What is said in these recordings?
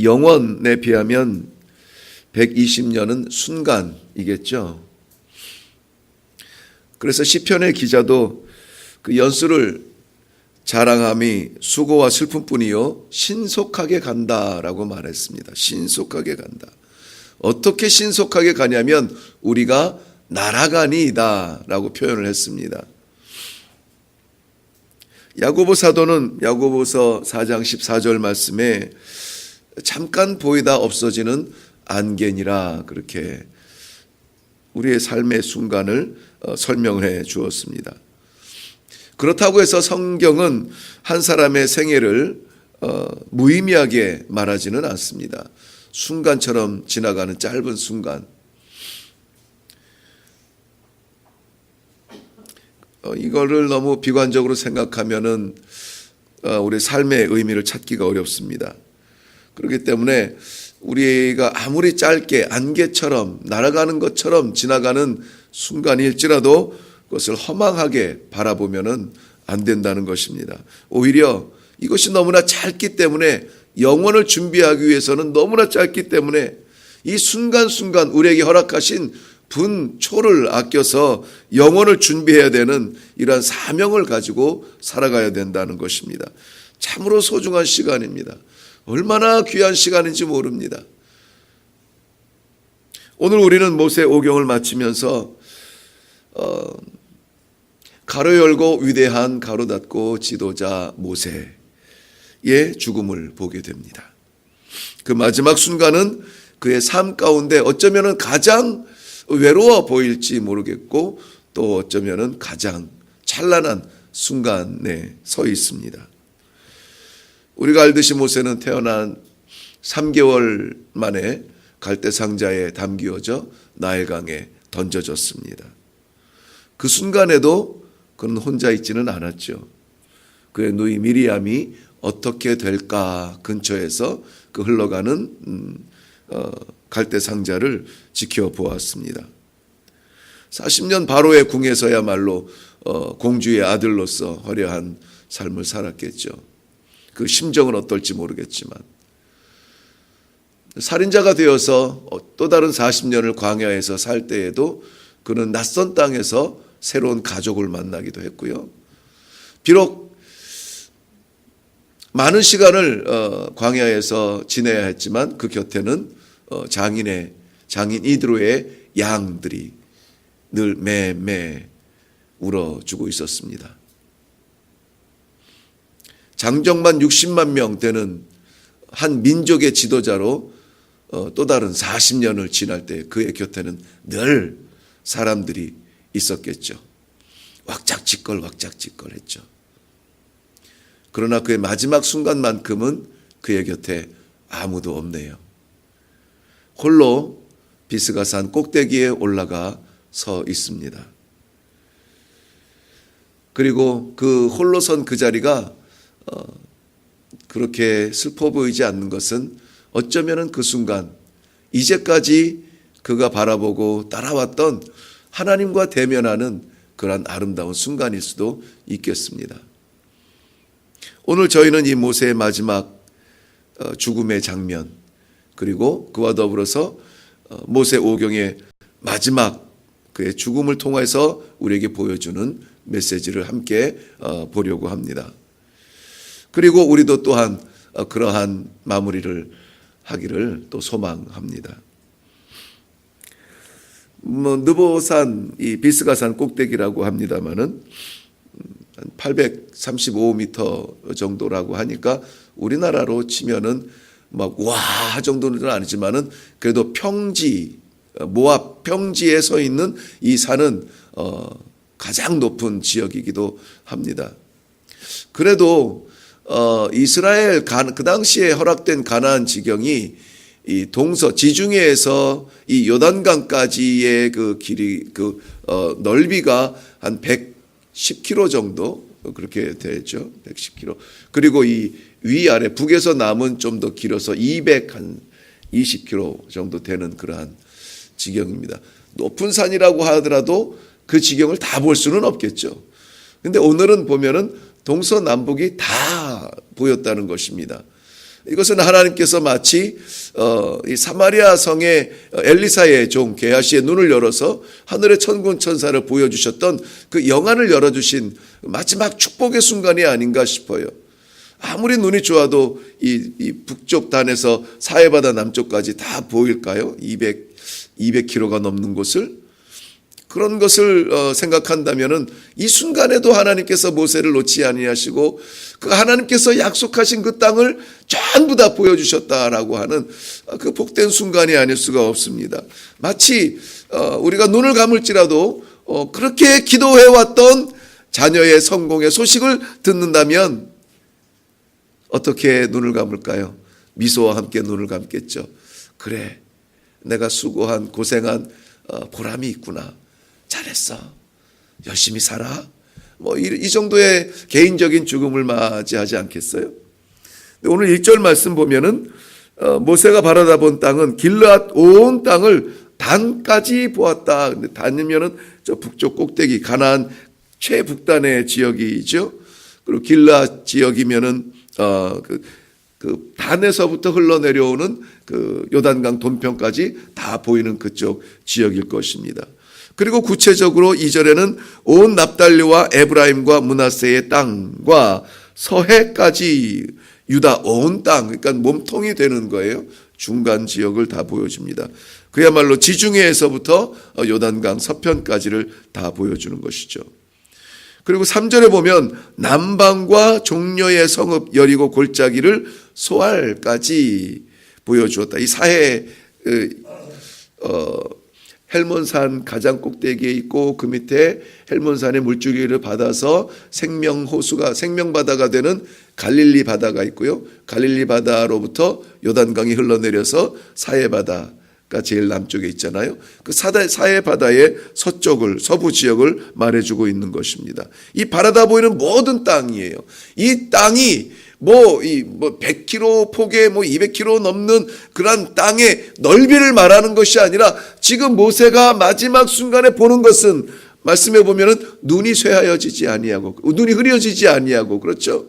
영원에 비하면 120년은 순간이겠죠. 그래서 시편의 기자도 그 연수를 자랑함이 수고와 슬픔뿐이요 신속하게 간다라고 말했습니다. 신속하게 간다. 어떻게 신속하게 가냐면 우리가 날아가니이다 라고 표현을 했습니다. 야고보 사도는 야고보서 4장 14절 말씀에 잠깐 보이다 없어지는 안개니라 그렇게 우리의 삶의 순간을 설명을 해 주었습니다. 그렇다고 해서 성경은 한 사람의 생애를 무의미하게 말하지는 않습니다. 순간처럼 지나가는 짧은 순간. 이거를 너무 비관적으로 생각하면은 우리 삶의 의미를 찾기가 어렵습니다. 그렇기 때문에 우리가 아무리 짧게 안개처럼 날아가는 것처럼 지나가는 순간일지라도 그것을 허망하게 바라보면은 안 된다는 것입니다. 오히려 이것이 너무나 짧기 때문에 영혼을 준비하기 위해서는 너무나 짧기 때문에 이 순간순간 우리에게 허락하신 분초를 아껴서 영혼을 준비해야 되는 이러한 사명을 가지고 살아가야 된다는 것입니다. 참으로 소중한 시간입니다. 얼마나 귀한 시간인지 모릅니다. 오늘 우리는 모세 오경을 마치면서 가로 열고 위대한 가로 닫고 지도자 모세의 죽음을 보게 됩니다. 그 마지막 순간은 그의 삶 가운데 어쩌면 가장 외로워 보일지 모르겠고 또 어쩌면 가장 찬란한 순간에 서 있습니다. 우리가 알듯이 모세는 태어난 3개월 만에 갈대 상자에 담기어져 나일강에 던져졌습니다. 그 순간에도 그는 혼자 있지는 않았죠. 그의 누이 미리암이 어떻게 될까 근처에서 그 흘러가는 갈대 상자를 지켜보았습니다. 40년 바로의 궁에서야말로 공주의 아들로서 화려한 삶을 살았겠죠. 그 심정은 어떨지 모르겠지만 살인자가 되어서 또 다른 40년을 광야에서 살 때에도 그는 낯선 땅에서 새로운 가족을 만나기도 했고요. 비록 많은 시간을 광야에서 지내야 했지만 그 곁에는 장인 이드로의 양들이 늘 매매 울어주고 있었습니다. 장정만 60만 명 되는 한 민족의 지도자로 또 다른 40년을 지날 때 그의 곁에는 늘 사람들이 있었겠죠. 왁작지껄 했죠. 그러나 그의 마지막 순간만큼은 그의 곁에 아무도 없네요. 홀로 비스가산 꼭대기에 올라가 서 있습니다. 그리고 그 홀로 선 그 자리가 그렇게 슬퍼 보이지 않는 것은 어쩌면은 그 순간 이제까지 그가 바라보고 따라왔던 하나님과 대면하는 그러한 아름다운 순간일 수도 있겠습니다. 오늘 저희는 이 모세의 마지막 죽음의 장면 그리고 그와 더불어서 모세 오경의 마지막 그의 죽음을 통해서 우리에게 보여주는 메시지를 함께 보려고 합니다. 그리고 우리도 또한 그러한 마무리를 하기를 또 소망합니다. 느보산 이 비스가산 꼭대기라고 합니다마는 835m 정도라고 하니까 우리나라로 치면은 막 와 정도는 아니지만은 그래도 평지 모압 평지에 서 있는 이 산은 가장 높은 지역이기도 합니다. 그래도 이스라엘 그 당시에 허락된 가나안 지경이 이 동서 지중해에서 이 요단강까지의 그 길이 그 넓이가 한 110km 정도 그렇게 되죠. 110km. 그리고 이 위아래 북에서 남은 좀 더 길어서 220km 정도 되는 그러한 지경입니다. 높은 산이라고 하더라도 그 지경을 다 볼 수는 없겠죠. 근데 오늘은 보면은 동서남북이 다 보였다는 것입니다. 이것은 하나님께서 마치 이 사마리아 성의 엘리사의 종 게하시의 눈을 열어서 하늘의 천군 천사를 보여주셨던 그 영안을 열어주신 마지막 축복의 순간이 아닌가 싶어요. 아무리 눈이 좋아도 이 북쪽 단에서 사해바다 남쪽까지 다 보일까요? 200km가 넘는 곳을. 그런 것을 생각한다면은 이 순간에도 하나님께서 모세를 놓지 아니하시고 그 하나님께서 약속하신 그 땅을 전부 다 보여주셨다라고 하는 그 복된 순간이 아닐 수가 없습니다. 마치 우리가 눈을 감을지라도 그렇게 기도해왔던 자녀의 성공의 소식을 듣는다면 어떻게 눈을 감을까요? 미소와 함께 눈을 감겠죠. 그래, 내가 수고한 고생한 보람이 있구나. 잘했어. 열심히 살아. 이 정도의 개인적인 죽음을 맞이하지 않겠어요? 오늘 1절 말씀 보면은 모세가 바라다 본 땅은 길르앗 온 땅을 단까지 보았다. 근데 단이면은 저 북쪽 꼭대기 가나안 최북단의 지역이죠. 그리고 길르앗 지역이면은 그 단에서부터 흘러내려오는 그 요단강 동편까지 다 보이는 그쪽 지역일 것입니다. 그리고 구체적으로 2절에는 온 납달리와 에브라임과 므낫세의 땅과 서해까지 유다 온 땅, 그러니까 몸통이 되는 거예요. 중간 지역을 다 보여줍니다. 그야말로 지중해에서부터 요단강 서편까지를 다 보여주는 것이죠. 그리고 3절에 보면 남방과 종려의 성읍 여리고 골짜기를 소알까지 보여주었다. 이 사해 헬몬산 가장 꼭대기에 있고 그 밑에 헬몬산의 물줄기를 받아서 생명바다가 되는 갈릴리 바다가 있고요. 갈릴리 바다로부터 요단강이 흘러내려서 사해바다가 제일 남쪽에 있잖아요. 그 사해바다의 서부 지역을 말해주고 있는 것입니다. 이 바라다 보이는 모든 땅이에요. 이 땅이 100km 폭에 200km 넘는 그런 땅의 넓이를 말하는 것이 아니라 지금 모세가 마지막 순간에 보는 것은 말씀해 보면은 눈이 쇠하여지지 아니하고 눈이 흐려지지 아니하고 그렇죠.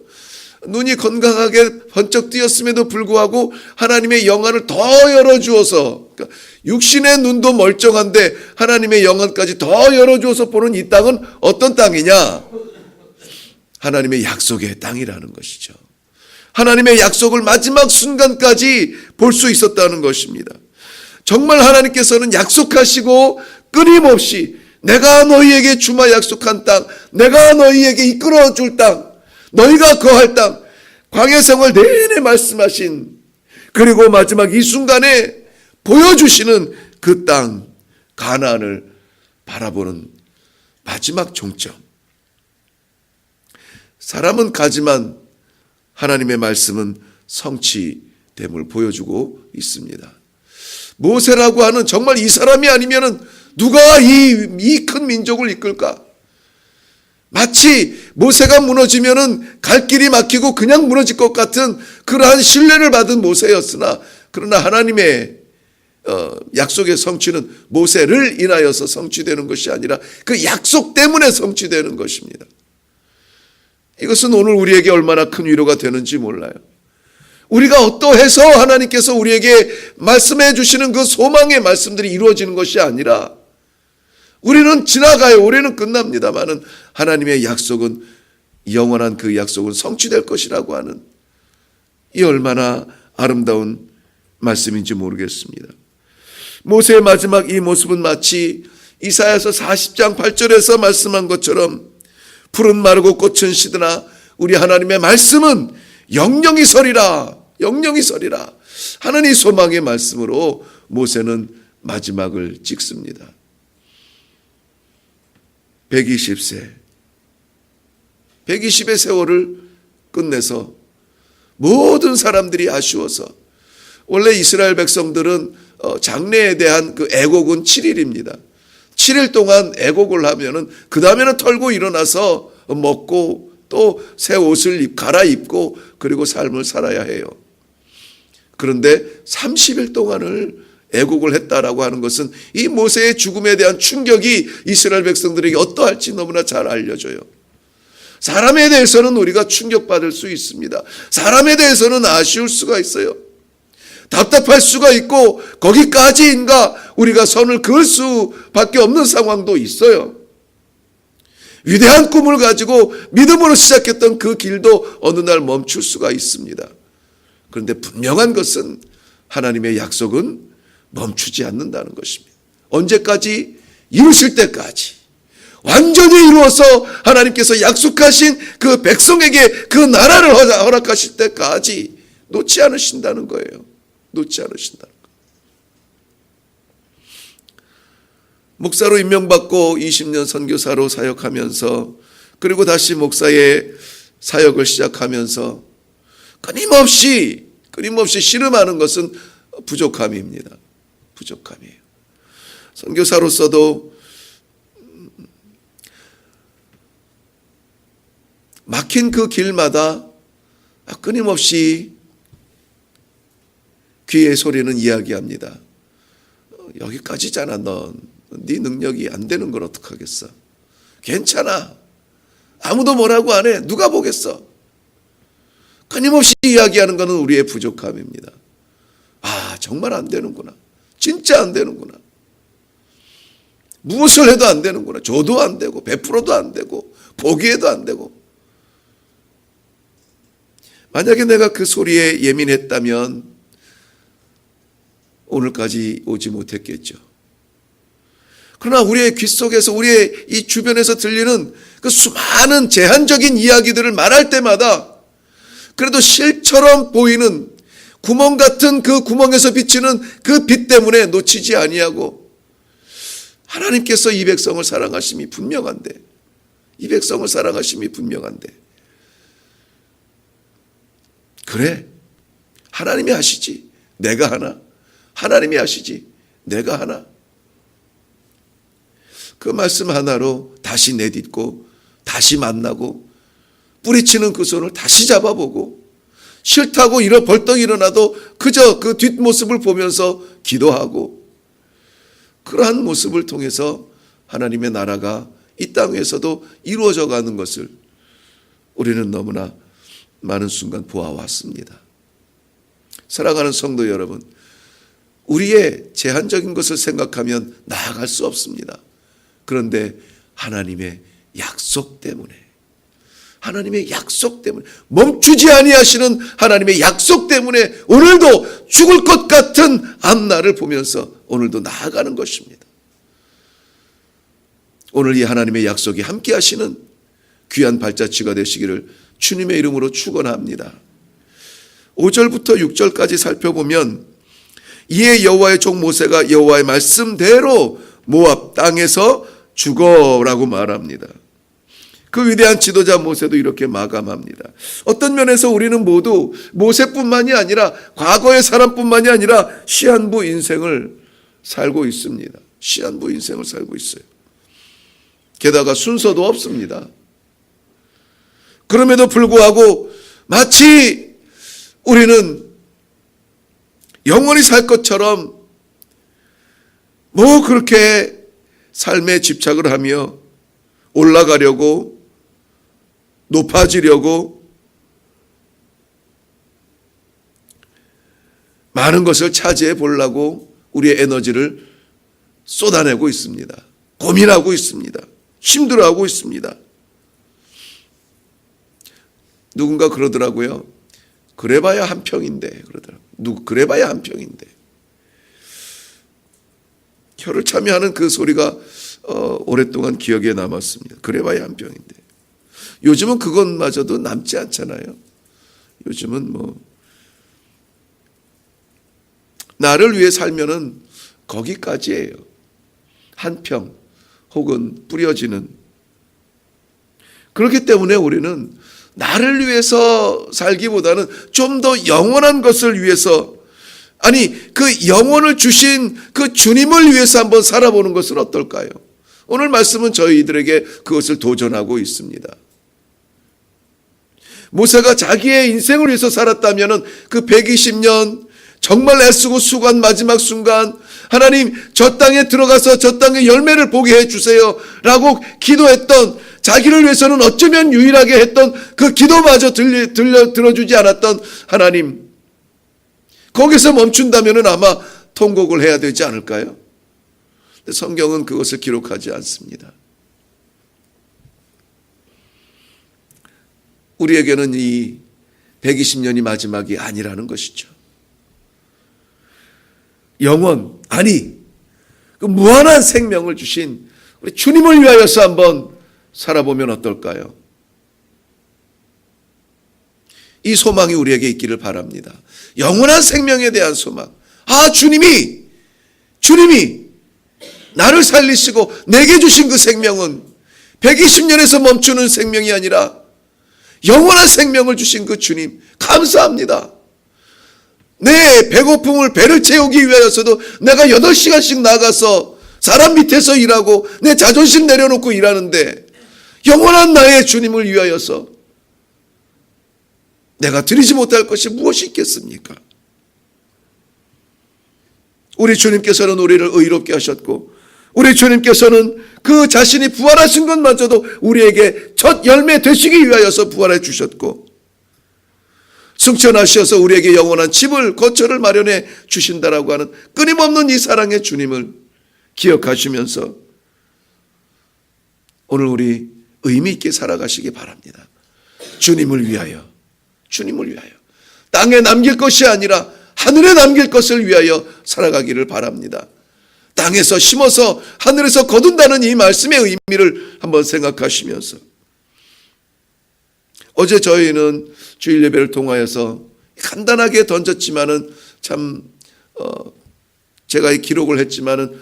눈이 건강하게 번쩍 뜨였음에도 불구하고 하나님의 영안을 더 열어주어서 그러니까 육신의 눈도 멀쩡한데 하나님의 영안까지 더 열어주어서 보는 이 땅은 어떤 땅이냐? 하나님의 약속의 땅이라는 것이죠. 하나님의 약속을 마지막 순간까지 볼 수 있었다는 것입니다. 정말 하나님께서는 약속하시고 끊임없이 내가 너희에게 주마 약속한 땅, 내가 너희에게 이끌어 줄 땅, 너희가 거할 땅, 광야 생활 내내 말씀하신 그리고 마지막 이 순간에 보여주시는 그 땅, 가나안을 바라보는 마지막 종점. 사람은 가지만 하나님의 말씀은 성취됨을 보여주고 있습니다. 모세라고 하는 정말 이 사람이 아니면은 누가 이 큰 민족을 이끌까? 마치 모세가 무너지면은 갈 길이 막히고 그냥 무너질 것 같은 그러한 신뢰를 받은 모세였으나 그러나 하나님의 약속의 성취는 모세를 인하여서 성취되는 것이 아니라 그 약속 때문에 성취되는 것입니다. 이것은 오늘 우리에게 얼마나 큰 위로가 되는지 몰라요. 우리가 어떠해서 하나님께서 우리에게 말씀해 주시는 그 소망의 말씀들이 이루어지는 것이 아니라 우리는 지나가요. 우리는 끝납니다마는 하나님의 약속은 영원한 그 약속은 성취될 것이라고 하는 이 얼마나 아름다운 말씀인지 모르겠습니다. 모세의 마지막 이 모습은 마치 이사야서 40장 8절에서 말씀한 것처럼 푸른 마르고 꽃은 시드나 우리 하나님의 말씀은 영영이 서리라. 영영이 서리라. 하나님의 소망의 말씀으로 모세는 마지막을 찍습니다. 120세 120의 세월을 끝내서 모든 사람들이 아쉬워서 원래 이스라엘 백성들은 장래에 대한 그 애곡은 7일입니다. 7일 동안 애곡을 하면은 그 다음에는 털고 일어나서 먹고 또 새 옷을 갈아입고 그리고 삶을 살아야 해요. 그런데 30일 동안을 애곡을 했다라고 하는 것은 이 모세의 죽음에 대한 충격이 이스라엘 백성들에게 어떠할지 너무나 잘 알려져요. 사람에 대해서는 우리가 충격받을 수 있습니다. 사람에 대해서는 아쉬울 수가 있어요. 답답할 수가 있고 거기까지인가 우리가 선을 그을 수밖에 없는 상황도 있어요. 위대한 꿈을 가지고 믿음으로 시작했던 그 길도 어느 날 멈출 수가 있습니다. 그런데 분명한 것은 하나님의 약속은 멈추지 않는다는 것입니다. 언제까지? 이루실 때까지. 완전히 이루어서 하나님께서 약속하신 그 백성에게 그 나라를 허락하실 때까지 놓지 않으신다는 거예요. 놓지 않으신다는 거예요. 목사로 임명받고 20년 선교사로 사역하면서 그리고 다시 목사의 사역을 시작하면서 끊임없이 씨름하는 것은 부족함입니다. 부족함이에요. 선교사로서도 막힌 그 길마다 끊임없이 귀의 소리는 이야기합니다. 여기까지잖아. 네 능력이 안 되는 걸 어떡하겠어. 괜찮아. 아무도 뭐라고 안 해. 누가 보겠어. 끊임없이 이야기하는 것은 우리의 부족함입니다. 아, 정말 안 되는구나. 진짜 안 되는구나. 무엇을 해도 안 되는구나. 줘도 안 되고 베풀어도 안 되고 보기에도 안 되고. 만약에 내가 그 소리에 예민했다면 오늘까지 오지 못했겠죠. 그러나 우리의 귀 속에서 우리의 이 주변에서 들리는 그 수많은 제한적인 이야기들을 말할 때마다 그래도 실처럼 보이는 구멍 같은 그 구멍에서 비치는 그 빛 때문에 놓치지 아니하고 하나님께서 이 백성을 사랑하심이 분명한데 이 백성을 사랑하심이 분명한데 그래 하나님이 하시지 내가 하나 하나님이 하시지 내가 하나 그 말씀 하나로 다시 내딛고 다시 만나고 뿌리치는 그 손을 다시 잡아보고 싫다고 벌떡 일어나도 그저 그 뒷모습을 보면서 기도하고 그러한 모습을 통해서 하나님의 나라가 이 땅 위에서도 이루어져 가는 것을 우리는 너무나 많은 순간 보아왔습니다. 사랑하는 성도 여러분, 우리의 제한적인 것을 생각하면 나아갈 수 없습니다. 그런데 하나님의 약속 때문에 멈추지 아니하시는 하나님의 약속 때문에 오늘도 죽을 것 같은 앞날을 보면서 오늘도 나아가는 것입니다. 오늘 이 하나님의 약속이 함께 하시는 귀한 발자취가 되시기를 주님의 이름으로 축원합니다. 5절부터 6절까지 살펴보면 이에 여호와의 종 모세가 여호와의 말씀대로 모압 땅에서 죽어라고 말합니다. 그 위대한 지도자 모세도 이렇게 마감합니다. 어떤 면에서 우리는 모두 모세뿐만이 아니라 과거의 사람뿐만이 아니라 시한부 인생을 살고 있습니다. 시한부 인생을 살고 있어요. 게다가 순서도 없습니다. 그럼에도 불구하고 마치 우리는 영원히 살 것처럼 뭐 그렇게 삶에 집착을 하며 올라가려고 높아지려고 많은 것을 차지해 보려고 우리의 에너지를 쏟아내고 있습니다. 고민하고 있습니다. 힘들어하고 있습니다. 누군가 그러더라고요. 그래봐야 한 평인데 그러더라고요. 그래봐야 한 평인데. 혀를 차미하는 그 소리가 오랫동안 기억에 남았습니다. 그래봐야 한 평인데. 요즘은 그것마저도 남지 않잖아요. 요즘은 나를 위해 살면은 거기까지예요. 한 평 혹은 뿌려지는. 그렇기 때문에 우리는 나를 위해서 살기보다는 좀 더 영원한 것을 위해서 그 영혼을 주신 그 주님을 위해서 한번 살아보는 것은 어떨까요? 오늘 말씀은 저희들에게 그것을 도전하고 있습니다. 모세가 자기의 인생을 위해서 살았다면 그 120년 정말 애쓰고 수고한 마지막 순간 하나님 저 땅에 들어가서 저 땅의 열매를 보게 해주세요 라고 기도했던, 자기를 위해서는 어쩌면 유일하게 했던 그 기도마저 들어주지 않았던 하나님, 거기서 멈춘다면 아마 통곡을 해야 되지 않을까요? 근데 성경은 그것을 기록하지 않습니다. 우리에게는 이 120년이 마지막이 아니라는 것이죠. 영원, 아니 그 무한한 생명을 주신 우리 주님을 위하여서 한번 살아보면 어떨까요? 이 소망이 우리에게 있기를 바랍니다. 영원한 생명에 대한 소망. 아, 주님이 나를 살리시고 내게 주신 그 생명은 120년에서 멈추는 생명이 아니라 영원한 생명을 주신 그 주님, 감사합니다. 내 배고픔을 배를 채우기 위하여서도 내가 8시간씩 나가서 사람 밑에서 일하고 내 자존심 내려놓고 일하는데, 영원한 나의 주님을 위하여서 내가 드리지 못할 것이 무엇이 있겠습니까? 우리 주님께서는 우리를 의롭게 하셨고, 우리 주님께서는 그 자신이 부활하신 것마저도 우리에게 첫 열매 되시기 위하여서 부활해 주셨고, 승천하셔서 우리에게 영원한 집을, 거처를 마련해 주신다라고 하는 끊임없는 이 사랑의 주님을 기억하시면서 오늘 우리 의미 있게 살아가시기 바랍니다. 주님을 위하여, 주님을 위하여, 땅에 남길 것이 아니라 하늘에 남길 것을 위하여 살아가기를 바랍니다. 땅에서 심어서 하늘에서 거둔다는 이 말씀의 의미를 한번 생각하시면서, 어제 저희는 주일 예배를 통하여서 간단하게 던졌지만은 참 제가 이 기록을 했지만은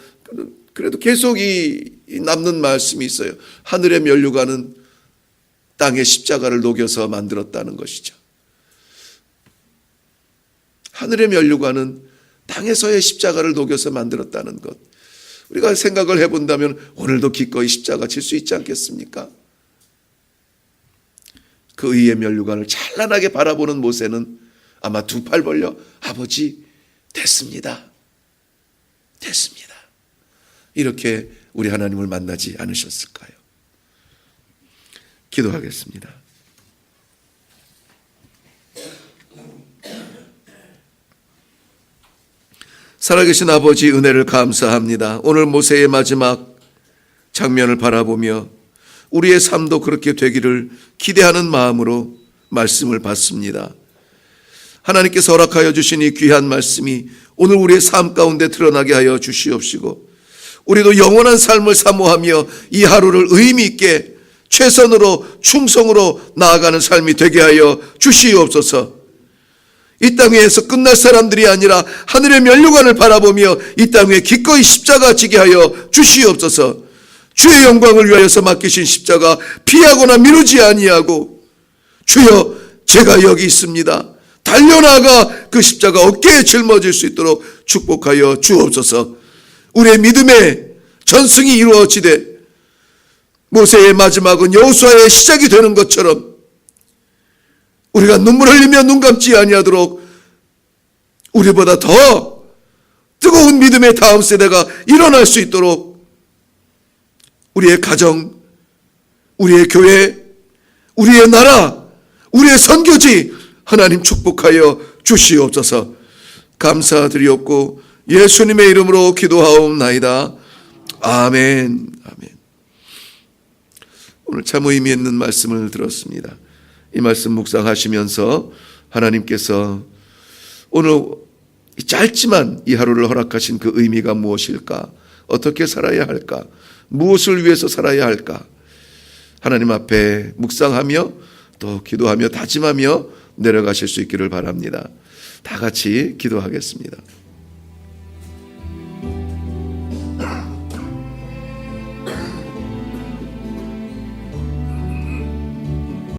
그래도 계속 이 남는 말씀이 있어요. 하늘의 면류관은 땅의 십자가를 녹여서 만들었다는 것이죠. 하늘의 면류관은 땅에서의 십자가를 녹여서 만들었다는 것. 우리가 생각을 해본다면 오늘도 기꺼이 십자가 질 수 있지 않겠습니까? 그 의의 면류관을 찬란하게 바라보는 모세는 아마 두 팔 벌려 아버지 됐습니다. 됐습니다. 이렇게 우리 하나님을 만나지 않으셨을까요? 기도하겠습니다. 살아계신 아버지, 은혜를 감사합니다. 오늘 모세의 마지막 장면을 바라보며 우리의 삶도 그렇게 되기를 기대하는 마음으로 말씀을 받습니다. 하나님께서 허락하여 주신 이 귀한 말씀이 오늘 우리의 삶 가운데 드러나게 하여 주시옵시고, 우리도 영원한 삶을 사모하며 이 하루를 의미 있게 최선으로 충성으로 나아가는 삶이 되게 하여 주시옵소서. 이 땅 위에서 끝날 사람들이 아니라 하늘의 면류관을 바라보며 이 땅 위에 기꺼이 십자가 지게 하여 주시옵소서. 주의 영광을 위하여서 맡기신 십자가 피하거나 미루지 아니하고, 주여 제가 여기 있습니다. 달려나가 그 십자가 어깨에 짊어질 수 있도록 축복하여 주옵소서. 우리의 믿음의 전승이 이루어지되 모세의 마지막은 여호수아의 시작이 되는 것처럼 우리가 눈물 흘리며 눈 감지 아니하도록 우리보다 더 뜨거운 믿음의 다음 세대가 일어날 수 있도록 우리의 가정, 우리의 교회, 우리의 나라, 우리의 선교지 하나님 축복하여 주시옵소서. 감사드리옵고 예수님의 이름으로 기도하옵나이다. 아멘. 아멘. 오늘 참 의미 있는 말씀을 들었습니다. 이 말씀 묵상하시면서 하나님께서 오늘 짧지만 이 하루를 허락하신 그 의미가 무엇일까? 어떻게 살아야 할까? 무엇을 위해서 살아야 할까? 하나님 앞에 묵상하며 또 기도하며 다짐하며 내려가실 수 있기를 바랍니다. 다 같이 기도하겠습니다.